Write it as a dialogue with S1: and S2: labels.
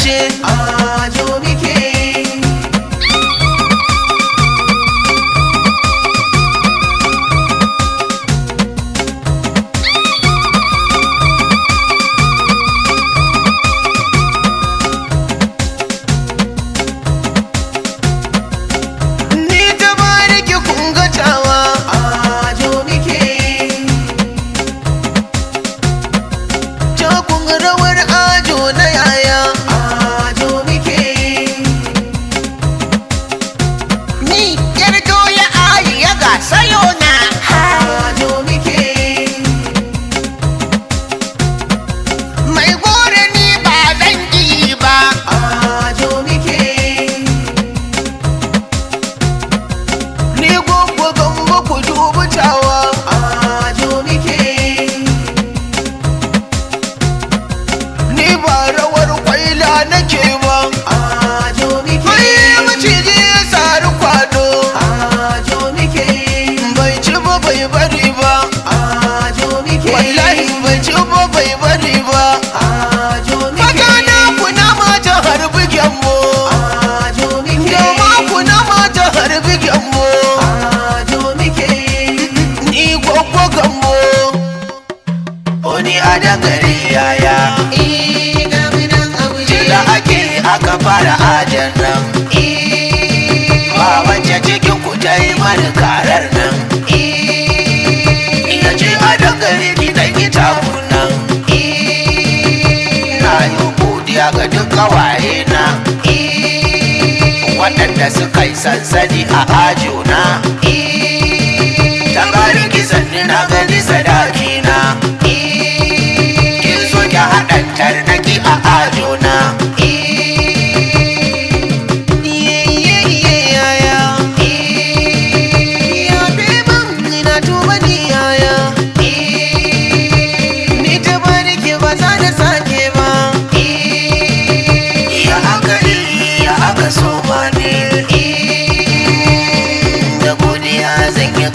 S1: ce ajo muke. Aka fara ajan nan ba wacce cikin ku ta yi mani karar nan ina ce a dangare ni dan yi takun nan na yi godiya ga duk kawaye na waɗanda suka yi sansani a ajo na tangari kisan ni na gani sadaki na kin so ki haɗan tarnaki a ajo na. So mani da godiya zan yi